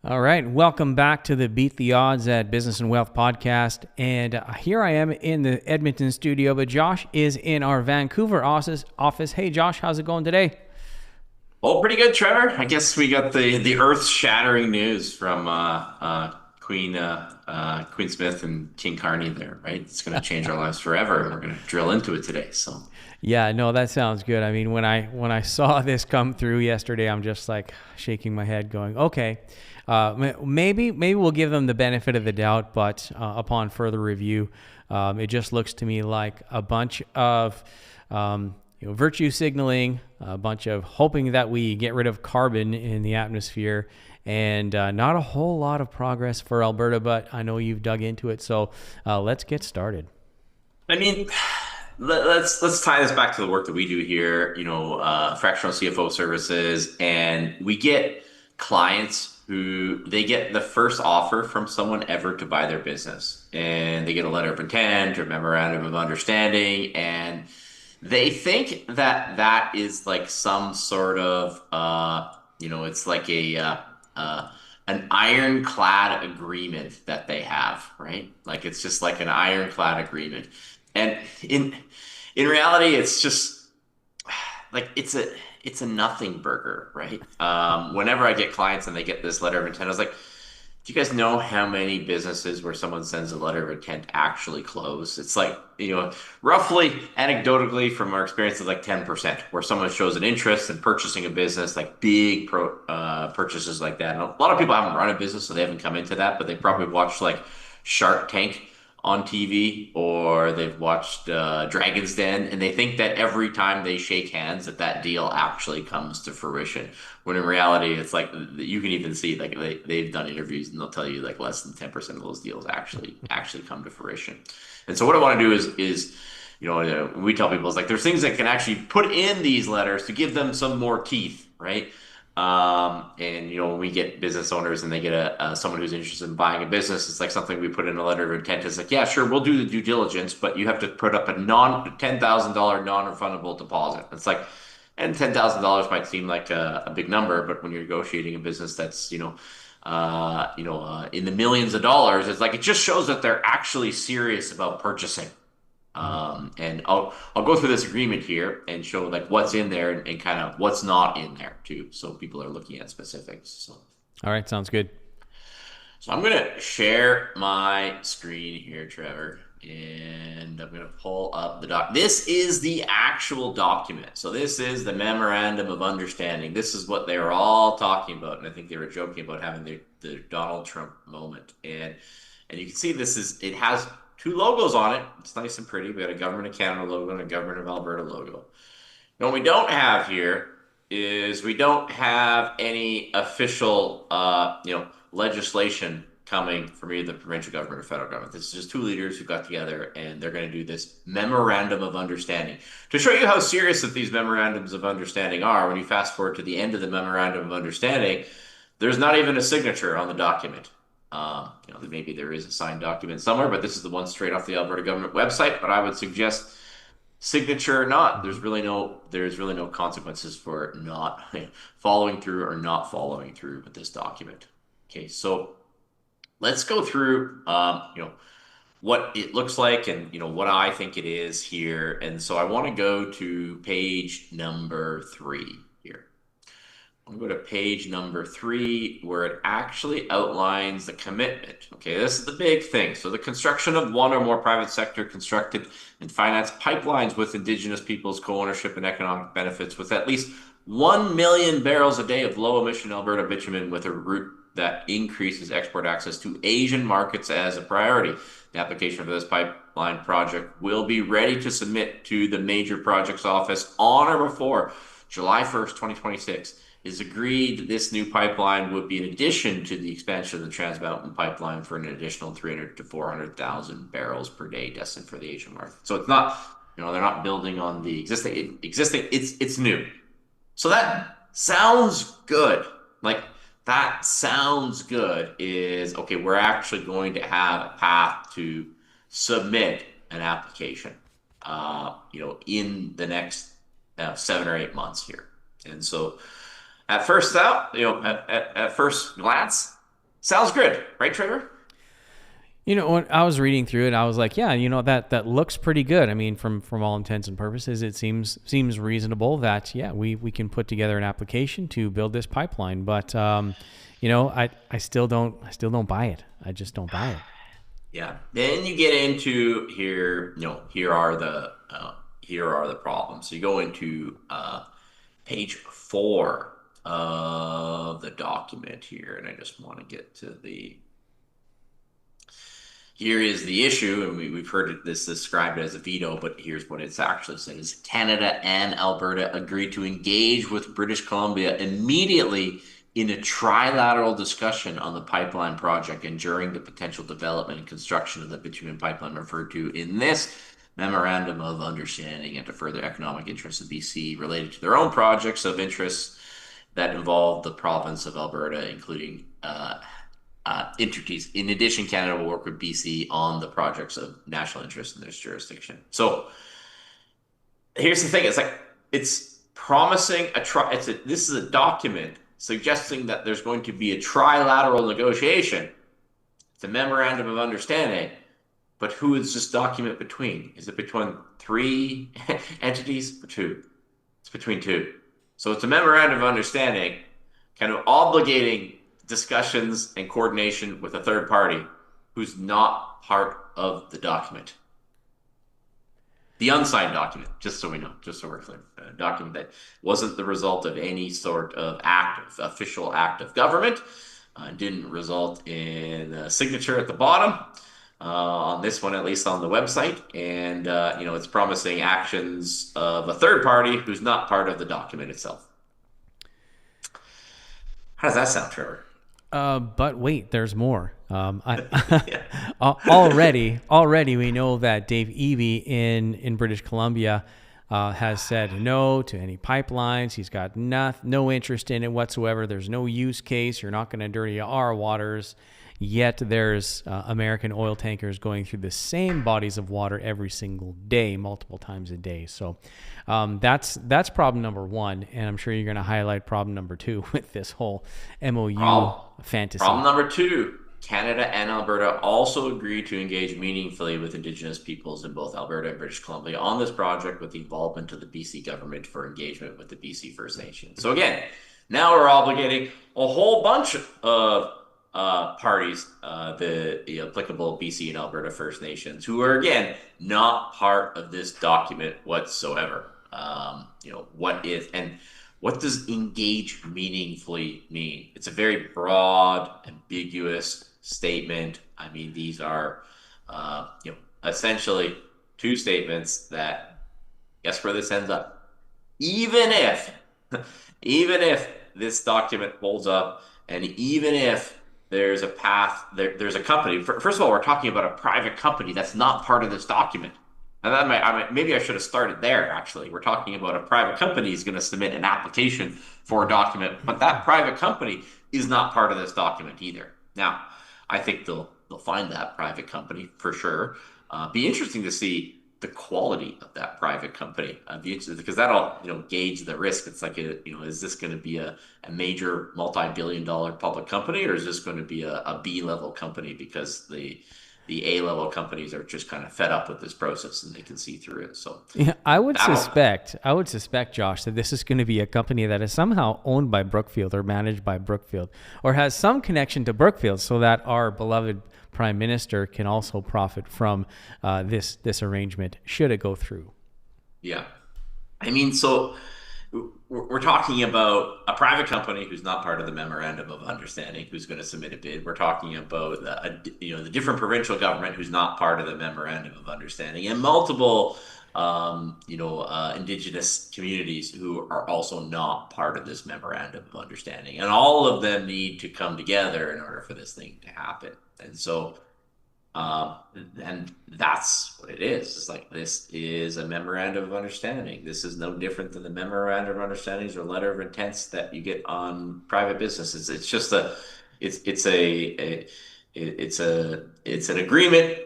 All right, welcome back to the Beat the Odds at Business and Wealth podcast. And here I am in the Edmonton studio, but Josh is in our Vancouver office. Hey, Josh, how's it going today? Oh, pretty good, Trevor. I guess we got the earth-shattering news from Queen Smith and King Carney there, right? It's going to change our lives forever, and we're going to drill into it today. So, Yeah, no, that sounds good. I mean, when I saw this come through yesterday, I'm just like shaking my head, going, okay, maybe we'll give them the benefit of the doubt, but upon further review, it just looks to me like a bunch of virtue signaling, a bunch of hoping that we get rid of carbon in the atmosphere, and not a whole lot of progress for Alberta. But I know you've dug into it, so let's get started. I mean, let's tie this back to the work that we do here. Fractional CFO services, and we get clients who they get the first offer from someone ever to buy their business, and they get a letter of intent or memorandum of understanding, and they think that that is like some sort of, it's like an ironclad agreement that they have, right? Like it's just like an ironclad agreement. And in reality, it's just like it's a nothing burger, right? Whenever I get clients and they get this letter of intent, I was like, do you guys know how many businesses where someone sends a letter of intent actually close? It's like, roughly anecdotally from our experience, it's like 10% where someone shows an interest in purchasing a business, like big purchases like that. And a lot of people haven't run a business, so they haven't come into that, but they probably watched like Shark Tank on TV or they've watched Dragon's Den, and they think that every time they shake hands that deal actually comes to fruition. When in reality, it's like you can even see like they've done interviews and they'll tell you like less than 10% of those deals actually come to fruition. And so what I want to do is we tell people is like there's things that can actually put in these letters to give them some more teeth, right? And when we get business owners and they get someone who's interested in buying a business, it's like something we put in a letter of intent. It's like, yeah, sure, we'll do the due diligence, but you have to put up a $10,000 non-refundable deposit. It's like, and $10,000 might seem like a big number, but when you're negotiating a business that's in the millions of dollars, it's like it just shows that they're actually serious about purchasing. And I'll go through this agreement here and show like what's in there and kind of what's not in there too, so people are looking at specifics. All right, sounds good. So I'm gonna share my screen here, Trevor, and I'm gonna pull up the doc. This is the actual document. So this is the Memorandum of Understanding. This is what they were all talking about, and I think they were joking about having the Donald Trump moment. And you can see it has two logos on it. It's nice and pretty. We got a Government of Canada logo and a Government of Alberta logo. Now, what we don't have here is we don't have any official, legislation coming from either the provincial government or federal government. This is just two leaders who got together and they're going to do this memorandum of understanding. To show you how serious that these memorandums of understanding are, when you fast forward to the end of the memorandum of understanding, there's not even a signature on the document. Maybe there is a signed document somewhere, but this is the one straight off the Alberta government website. But I would suggest signature or not, there's really no consequences for not following through or not following through with this document. Okay, so let's go through, what it looks like and what I think it is here. And so I want to go to page number 3 here. I'm going to go to page number 3 where it actually outlines the commitment. Okay, this is the big thing. So the construction of one or more private sector constructed and financed pipelines with Indigenous peoples co-ownership and economic benefits with at least 1 million barrels a day of low emission Alberta bitumen with a route that increases export access to Asian markets as a priority. The application for this pipeline project will be ready to submit to the Major Projects Office on or before July 1st, 2026. Is agreed that this new pipeline would be in addition to the expansion of the Trans Mountain Pipeline for an additional 300 to 400,000 barrels per day destined for the Asian market. So it's not, they're not building on the existing. It's new. So that sounds good. Like that sounds good. Is okay. We're actually going to have a path to submit an application. In the next 7 or 8 months here, and so. At first out, at first glance, Sounds good, right, Trevor? When I was reading through it, I was like, yeah, that looks pretty good. I mean, from all intents and purposes, it seems reasonable that yeah, we can put together an application to build this pipeline. But I still don't buy it. I just don't buy it. Yeah. Then you get into here. Here are the problems. So you go into page 4 of the document here, and I just want to get to the. Here is the issue, and we've heard this described as a veto, but here's what it's actually said: is Canada and Alberta agreed to engage with British Columbia immediately in a trilateral discussion on the pipeline project and during the potential development and construction of the bitumen pipeline referred to in this Memorandum of Understanding, and to further economic interests of BC related to their own projects of interest that involve the province of Alberta, including entities. In addition, Canada will work with BC on the projects of national interest in this jurisdiction. So here's the thing: it's promising this is a document suggesting that there's going to be a trilateral negotiation. It's a memorandum of understanding, but who is this document between? Is it between 3 entities or 2? It's between 2. So it's a memorandum of understanding, kind of obligating discussions and coordination with a third party who's not part of the document. The unsigned document, just so we know, just so we're clear, a document that wasn't the result of any sort of official act of government, didn't result in a signature at the bottom, on this one, at least on the website. And, it's promising actions of a third party who's not part of the document itself. How does that sound, Trevor? But wait, there's more. Yeah. Already we know that Dave Eby in British Columbia has said no to any pipelines. He's got no interest in it whatsoever. There's no use case. You're not going to dirty our waters. Yet there's American oil tankers going through the same bodies of water every single day, multiple times a day. So that's problem number 1, and I'm sure you're going to highlight problem number 2 with this whole MOU fantasy. Problem number 2: Canada and Alberta also agreed to engage meaningfully with Indigenous peoples in both Alberta and British Columbia on this project with the involvement of the BC government for engagement with the BC First Nation. So again, now we're obligating a whole bunch of parties, the applicable BC and Alberta First Nations, who are, again, not part of this document whatsoever. What does engage meaningfully mean? It's a very broad, ambiguous statement. I mean, these are, essentially 2 statements that, guess where this ends up? Even if, even if this document holds up, and even if there's a path, there's a company. First of all, we're talking about a private company that's not part of this document. And maybe I should have started there, actually. We're talking about a private company is going to submit an application for a document, but that private company is not part of this document either. Now, I think they'll find that private company for sure. Be interesting to see the quality of that private company, because that'll gauge the risk. It's like is this going to be a major multi-billion-dollar public company, or is this going to be a B-level company because the A-level companies are just kind of fed up with this process and they can see through it. So yeah, I would suspect, Josh, that this is going to be a company that is somehow owned by Brookfield or managed by Brookfield or has some connection to Brookfield, so that our beloved Prime Minister can also profit from this arrangement should it go through. Yeah. I mean, so we're talking about a private company who's not part of the Memorandum of Understanding, who's going to submit a bid. We're talking about the different provincial government who's not part of the Memorandum of Understanding, and multiple Indigenous communities who are also not part of this Memorandum of Understanding, and all of them need to come together in order for this thing to happen. And so, and that's what it is. It's like, this is a memorandum of understanding. This is no different than the memorandum of understandings or letter of intents that you get on private businesses. It's just it's an agreement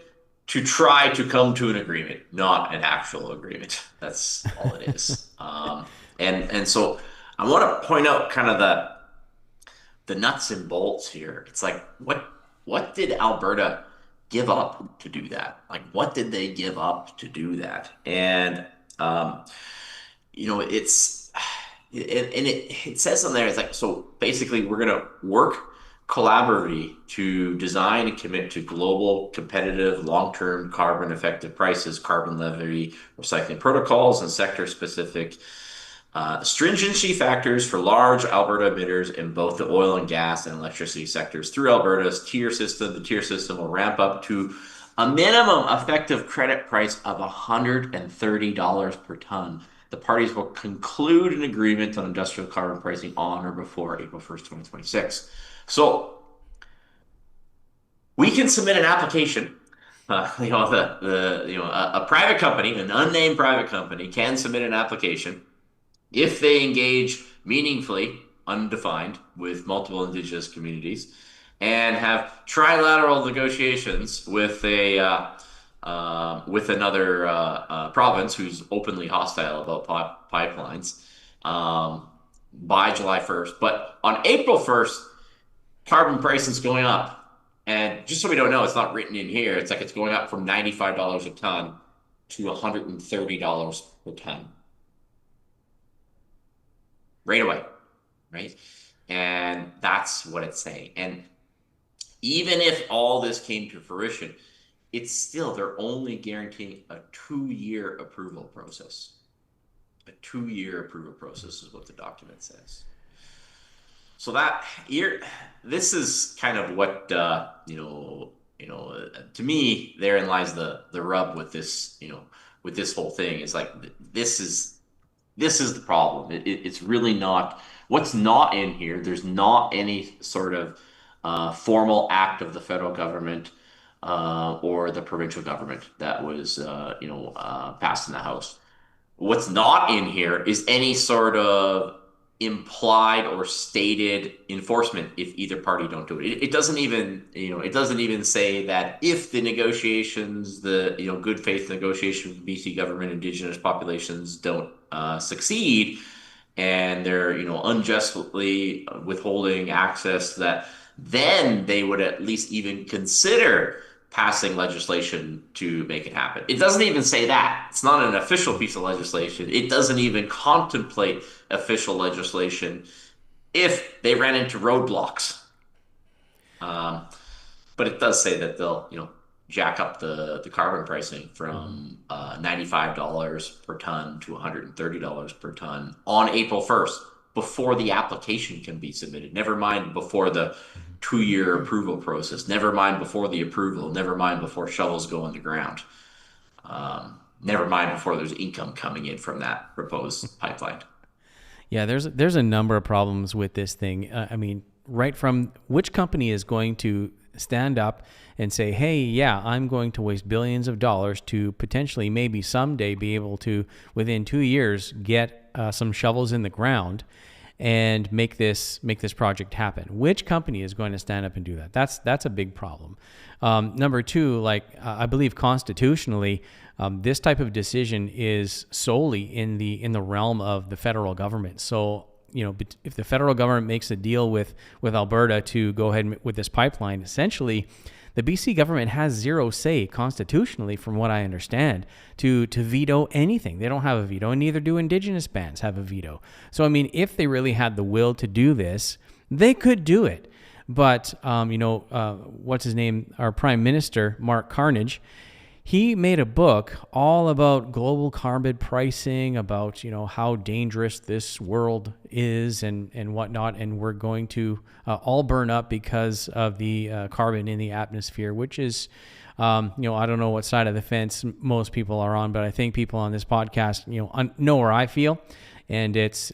to try to come to an agreement, not an actual agreement. That's all it is. And so I want to point out kind of the nuts and bolts here. It's like, what did Alberta give up to do that? Like, what did they give up to do that? And um, it's it says on there, it's like, so basically we're gonna work collaboratively to design and commit to global competitive long-term carbon effective prices, carbon levy recycling protocols, and sector specific stringency factors for large Alberta emitters in both the oil and gas and electricity sectors through Alberta's tier system. The tier system will ramp up to a minimum effective credit price of $130 per ton. The parties will conclude an agreement on industrial carbon pricing on or before April 1st, 2026. So we can submit an application. A private company, an unnamed private company, can submit an application if they engage meaningfully, undefined, with multiple Indigenous communities, and have trilateral negotiations with another province who's openly hostile about pipelines by July 1st. But on April 1st, carbon pricing is going up. And just so we don't know, it's not written in here. It's like it's going up from $95 a ton to $130 per ton. Right away, right? And that's what it's saying. And even if all this came to fruition, it's still, they're only guaranteeing a 2-year approval process. A 2-year approval process is what the document says. So this is kind of what, to me, therein lies the rub with this, with this whole thing. Is like, this is the problem. It's really not, what's not in here. There's not any sort of formal act of the federal government or the provincial government that was, passed in the House. What's not in here is any sort of implied or stated enforcement if either party don't do it. It doesn't even, it doesn't even say that if the negotiations, the, good faith negotiations with BC government, Indigenous populations don't succeed, and they're, unjustly withholding access, that then they would at least even consider passing legislation to make it happen. It doesn't even say that. It's not an official piece of legislation. It doesn't even contemplate official legislation if they ran into roadblocks. But it does say that they'll, jack up the carbon pricing from $95 per ton to $130 per ton on April 1st, before the application can be submitted. Never mind before the 2-year approval process. Never mind before the approval. Never mind before shovels go in the ground. Never mind before there's income coming in from that proposed pipeline. Yeah, there's a number of problems with this thing. I mean, right from which company is going to stand up and say, hey, yeah, I'm going to waste billions of dollars to potentially maybe someday be able to, within 2 years, get some shovels in the ground and make this project happen. Which company is going to stand up and do that? That's a big problem. Number two, I believe constitutionally, this type of decision is solely in the realm of the federal government. So, if the federal government makes a deal with Alberta to go ahead with this pipeline, essentially, the BC government has zero say constitutionally, from what I understand, to veto anything. They don't have a veto, and neither do Indigenous bands have a veto. So, I mean, if they really had the will to do this, they could do it. But, what's his name? Our Prime Minister, Mark Carney, he made a book all about global carbon pricing, about, how dangerous this world is and whatnot. And we're going to all burn up because of the carbon in the atmosphere, which is, I don't know what side of the fence most people are on, but I think people on this podcast, know where I feel. And it's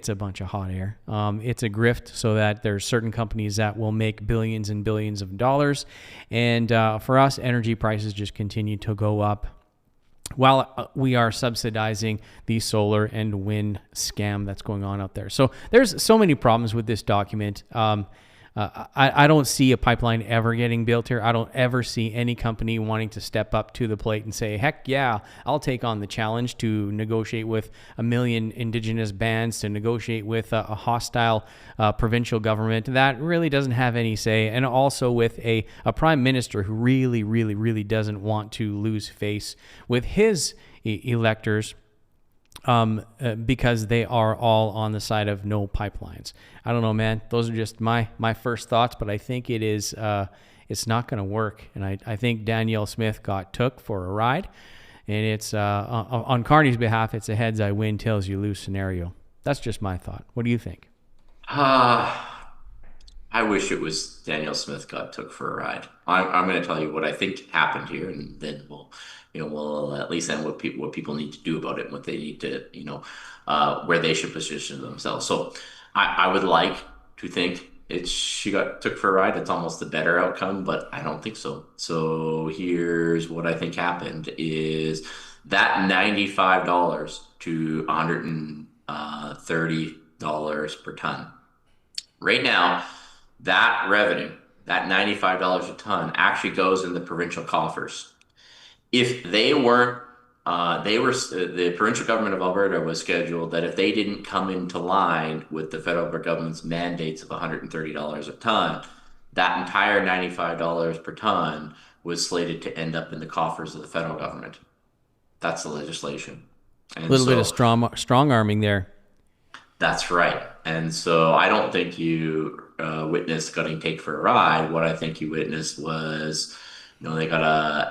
a bunch of hot air. It's a grift so that there's certain companies that will make billions and billions of dollars. And for us, energy prices just continue to go up while we are subsidizing the solar and wind scam that's going on out there. So there's so many problems with this document. I don't see a pipeline ever getting built here. I don't ever see any company wanting to step up to the plate and say, heck yeah, I'll take on the challenge to negotiate with a million Indigenous bands, to negotiate with a hostile provincial government. That really doesn't have any say. And also with a prime minister who really, really, really doesn't want to lose face with his electors, because they are all on the side of no pipelines. I don't know, man. Those are just my first thoughts, but I think it's not going to work. And I think Danielle Smith got took for a ride, and it's on Carney's behalf, it's a heads I win, tails you lose scenario. That's just my thought. What do you think? I wish it was Danielle Smith got took for a ride. I'm going to tell you what I think happened here, and then we'll at least end what people need to do about it, and what they need to, where they should position themselves. So I would like to think she got took for a ride. It's almost a better outcome, but I don't think so. So here's what I think happened: is that $95 to $130 per ton. Right now, that revenue, that $95 a ton, actually goes in the provincial coffers. If they weren't, the provincial government of Alberta was scheduled that if they didn't come into line with the federal government's mandates of $130 a ton, that entire $95 per ton was slated to end up in the coffers of the federal government. That's the legislation. A little bit of strong arming there. That's right. And so I don't think you witnessed getting take for a ride. What I think you witnessed was, they got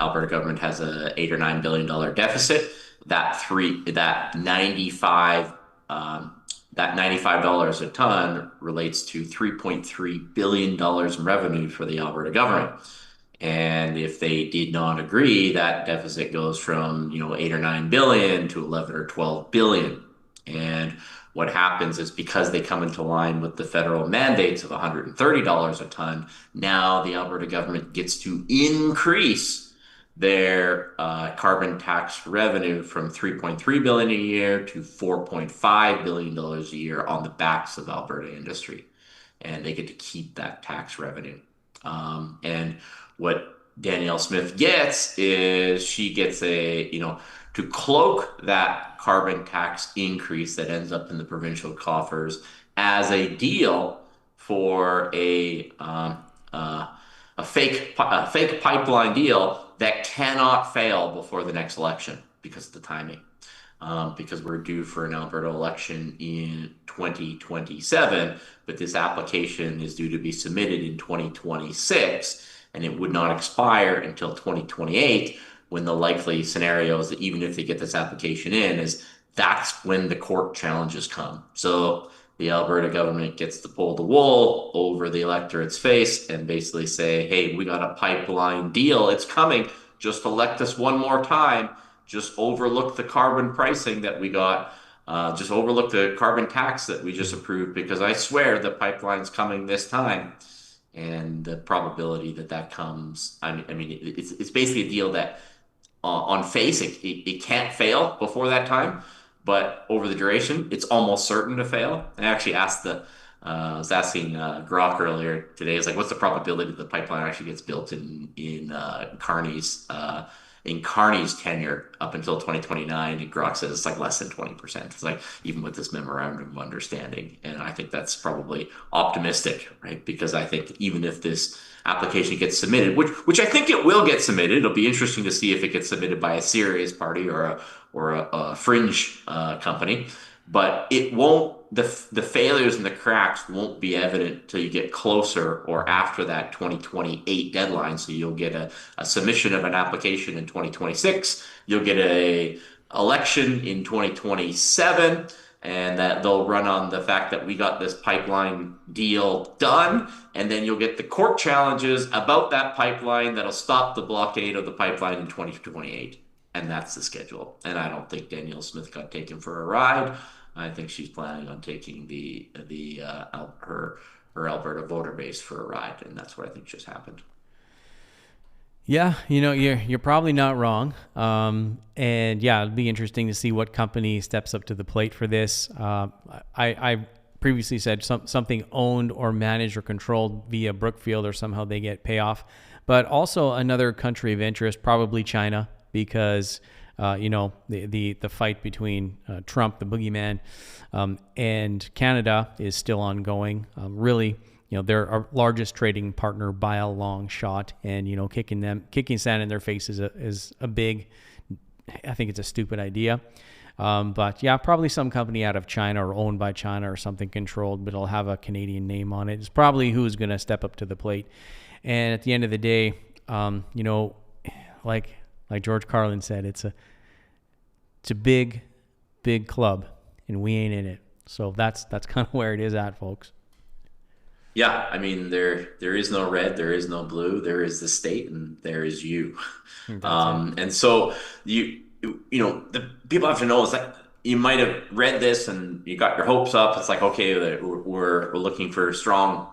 Alberta government has a $8 or $9 billion deficit. That $95 a ton relates to $3.3 billion in revenue for the Alberta government. And if they did not agree, that deficit goes from 8 or 9 billion to 11 or 12 billion. And what happens is, because they come into line with the federal mandates of $130 a ton, now the Alberta government gets to increase their carbon tax revenue from $3.3 billion a year to $4.5 billion a year on the backs of Alberta industry. And they get to keep that tax revenue. And what Danielle Smith gets is, she gets to cloak that carbon tax increase that ends up in the provincial coffers as a deal for a fake pipeline deal that cannot fail before the next election because of the timing. Because we're due for an Alberta election in 2027, but this application is due to be submitted in 2026, and it would not expire until 2028, when the likely scenario is that even if they get this application in, that's when the court challenges come. So the Alberta government gets to pull the wool over the electorate's face and basically say, hey, we got a pipeline deal. It's coming. Just elect us one more time. Just overlook the carbon pricing that we got. Just overlook the carbon tax that we just approved, because I swear the pipeline's coming this time. And the probability that comes, it's basically a deal that on face, it can't fail before that time, but over the duration, it's almost certain to fail. I actually asked I was asking Grok earlier today, it's like, what's the probability that the pipeline actually gets built in Carney's tenure up until 2029? And Grok says it's like less than 20%. It's like, even with this memorandum of understanding. And I think that's probably optimistic, right? Because I think even if this application gets submitted, which I think it will get submitted, it'll be interesting to see if it gets submitted by a serious party or a fringe company, but it won't. The failures and the cracks won't be evident till you get closer or after that 2028 deadline. So you'll get a submission of an application in 2026. You'll get a election in 2027, and that they'll run on the fact that we got this pipeline deal done. And then you'll get the court challenges about that pipeline that'll stop the blockade of the pipeline in 2028. And that's the schedule. And I don't think Danielle Smith got taken for a ride. I think she's planning on taking her Alberta voter base for a ride, and that's what I think just happened. Yeah, you're probably not wrong. And yeah, it'll be interesting to see what company steps up to the plate for this. I previously said, something owned or managed or controlled via Brookfield, or somehow they get payoff. But also another country of interest, probably China, because the fight between Trump, the boogeyman, and Canada is still ongoing. Really, they're our largest trading partner by a long shot, and kicking sand in their face is a big. I think it's a stupid idea. But yeah, probably some company out of China or owned by China or something controlled, but it'll have a Canadian name on it. It's probably who's going to step up to the plate. And at the end of the day, like George Carlin said, it's a big, big club, and we ain't in it. So that's kind of where it is at, folks. Yeah, I mean there is no red, there is no blue, there is the state, and there is you. That's it. And so the people have to know is that you might have read this and you got your hopes up. It's like, okay, we're looking for strong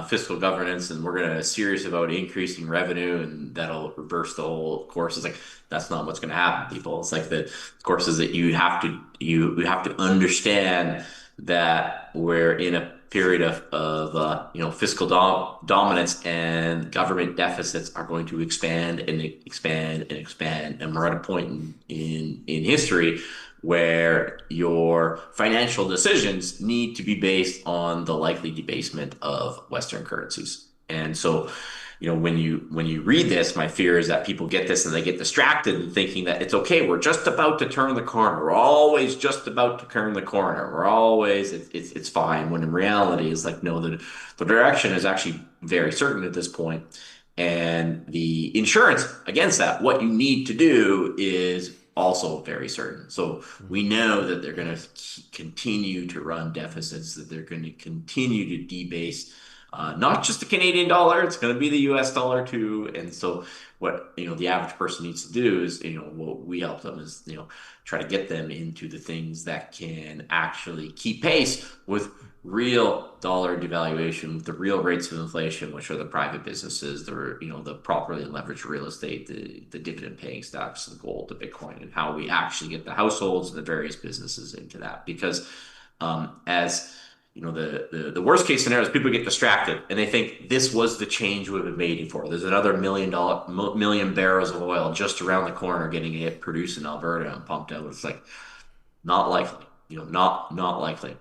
fiscal governance, and we're gonna serious about increasing revenue, and that'll reverse the whole course. It's like that's not what's gonna happen, people. It's like the course is that you have to understand that we're in a period of fiscal dominance, and government deficits are going to expand and expand and expand, and we're at a point in history where your financial decisions need to be based on the likely debasement of Western currencies. And so, when you read this, my fear is that people get this and they get distracted and thinking that it's okay. We're just about to turn the corner. We're always just about to turn the corner. We're always it's fine. When in reality, it's like no, the direction is actually very certain at this point, and the insurance against that, what you need to do is also very certain. So we know that they're going to continue to run deficits, that they're going to continue to debase not just the Canadian dollar, it's going to be the US dollar too. And so what, the average person needs to do is, what we help them is, try to get them into the things that can actually keep pace with real dollar devaluation, with the real rates of inflation, which are the private businesses, the properly leveraged real estate, the dividend paying stocks, the gold, the Bitcoin, and how we actually get the households and the various businesses into that. Because as the worst case scenario is people get distracted and they think this was the change we've been waiting for. There's another million barrels of oil just around the corner getting it produced in Alberta and pumped out. It's like not likely, not likely.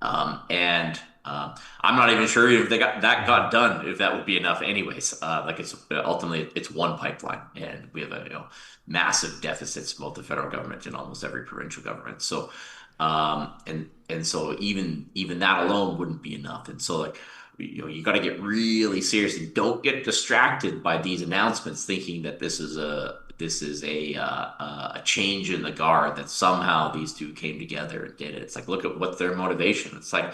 And I'm not even sure if got done, if that would be enough anyways. Like it's ultimately it's one pipeline, and we have massive deficits, both the federal government and almost every provincial government. So and so even that alone wouldn't be enough. And so like you got to get really serious and don't get distracted by these announcements, thinking that this is a change in the guard, that somehow these two came together and did it. It's like, look at what's their motivation. It's like,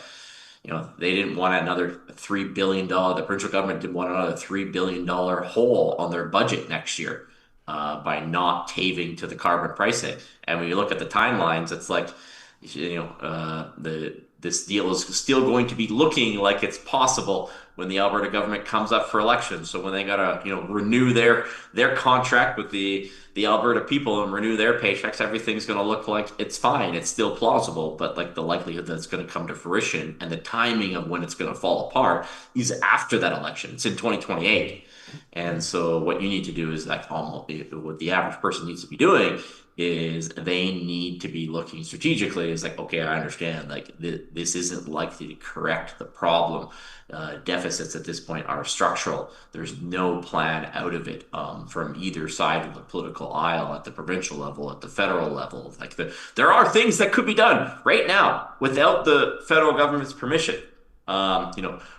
they didn't want another $3 billion. The provincial government didn't want another $3 billion hole on their budget next year by not caving to the carbon pricing. And when you look at the timelines, it's like, this deal is still going to be looking like it's possible when the Alberta government comes up for election. So when they gotta renew their contract with the Alberta people and renew their paychecks, everything's gonna look like it's fine. It's still plausible, but like the likelihood that it's gonna come to fruition and the timing of when it's gonna fall apart is after that election. It's in 2028. And so what you need to do is like almost what the average person needs to be doing is they need to be looking strategically. It's like, okay, I understand, like this isn't likely to correct the problem. Deficits at this point are structural. There's no plan out of it from either side of the political aisle, at the provincial level, at the federal level. Like there are things that could be done right now without the federal government's permission.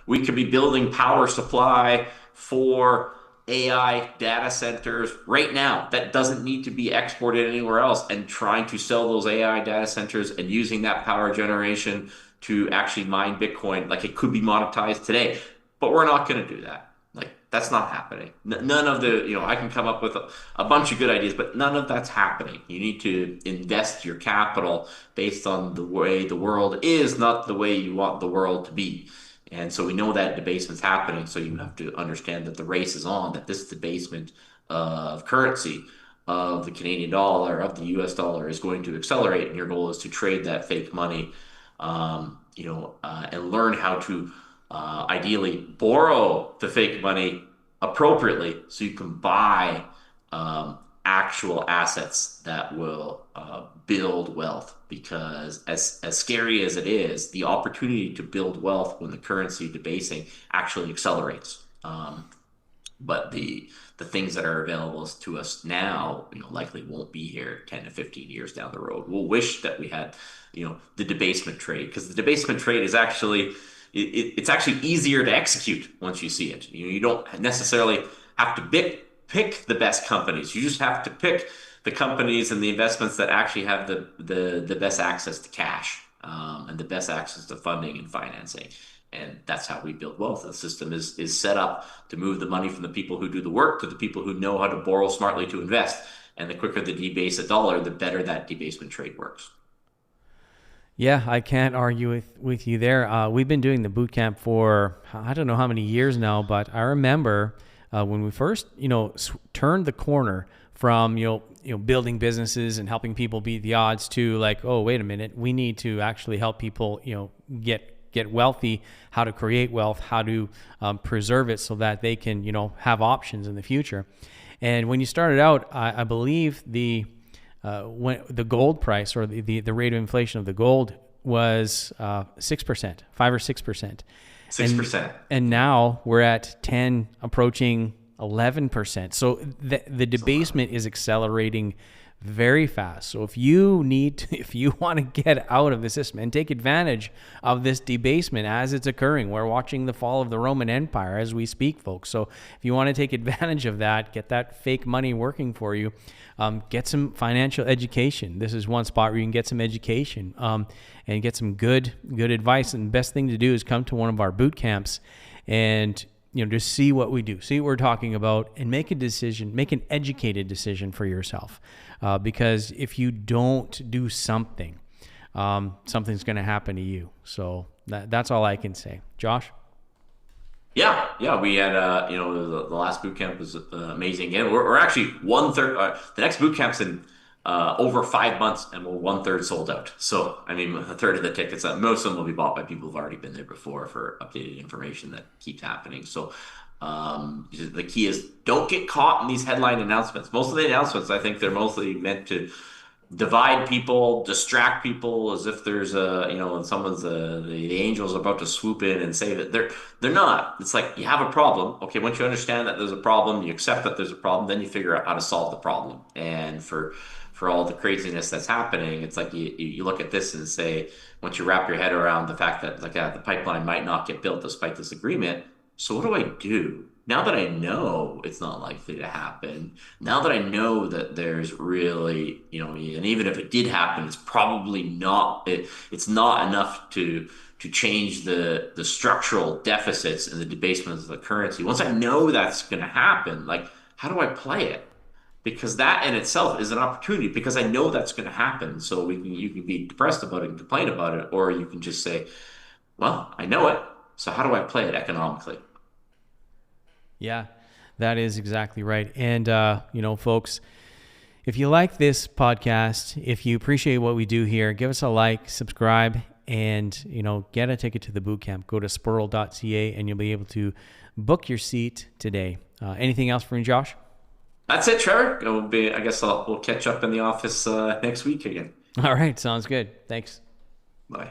We could be building power supply for AI data centers right now that doesn't need to be exported anywhere else, and trying to sell those AI data centers and using that power generation to actually mine Bitcoin. Like it could be monetized today, but we're not going to do that. Like that's not happening. None of I can come up with a bunch of good ideas, but none of that's happening. You need to invest your capital based on the way the world is, not the way you want the world to be. And so we know that debasement's happening. So you have to understand that the race is on, that this debasement of currency, of the Canadian dollar, of the US dollar is going to accelerate. And your goal is to trade that fake money and learn how to ideally borrow the fake money appropriately so you can buy actual assets that will build wealth. Because as scary as it is, the opportunity to build wealth when the currency debasing actually accelerates. But the things that are available to us now, likely won't be here 10 to 15 years down the road. We'll wish that we had, the debasement trade, because the debasement trade is actually it's actually easier to execute once you see it. You don't necessarily have to pick the best companies. You just have to pick the companies and the investments that actually have the best access to cash, and the best access to funding and financing. And that's how we build wealth. The system is set up to move the money from the people who do the work to the people who know how to borrow smartly to invest. And the quicker they debase a dollar, the better that debasement trade works. Yeah, I can't argue with you there. We've been doing the boot camp for I don't know how many years now, but I remember when we first, turned the corner from building businesses and helping people beat the odds to like, oh, wait a minute, we need to actually help people, get wealthy, how to create wealth, how to preserve it so that they can, have options in the future. And when you started out, I believe when the gold price or the rate of inflation of the gold was 6%, 5 or 6%. 6%. And now we're at 10, approaching 11%. So the debasement is accelerating very fast. So if you want to get out of the system and take advantage of this debasement as it's occurring, we're watching the fall of the Roman Empire as we speak, folks. So if you want to take advantage of that, get that fake money working for you, get some financial education. This is one spot where you can get some education and get some good advice. And the best thing to do is come to one of our boot camps and just see what we do, see what we're talking about, and make a decision, make an educated decision for yourself. Because if you don't do something, something's going to happen to you. So that's all I can say. Josh? Yeah. We had, the last boot camp was amazing. Again, we're actually 1/3. The next boot camp's in over 5 months, and we're 1/3 sold out. So, I mean, a third of the tickets, most of them will be bought by people who've already been there before for updated information that keeps happening. So, the key is don't get caught in these headline announcements. Most of the announcements, I think they're mostly meant to divide people, distract people, as if there's and someone's the angel's about to swoop in and save it. They're not. It's like you have a problem. Okay, once you understand that there's a problem, you accept that there's a problem, then you figure out how to solve the problem. And for all the craziness that's happening, it's like you look at this and say, once you wrap your head around the fact that the pipeline might not get built despite this agreement, so what do I do? Now that I know it's not likely to happen, now that I know that there's really, and even if it did happen, it's probably not, it's not enough to change the structural deficits and the debasement of the currency. Once I know that's going to happen, like, how do I play it? Because that in itself is an opportunity, because I know that's going to happen. So you can be depressed about it and complain about it, or you can just say, well, I know it. So how do I play it economically? Yeah, that is exactly right. And, folks, if you like this podcast, if you appreciate what we do here, give us a like, subscribe, and, get a ticket to the boot camp. Go to spurrell.ca and you'll be able to book your seat today. Anything else from you, Josh? That's it, Trevor. I guess we'll catch up in the office next week again. All right. Sounds good. Thanks. Bye.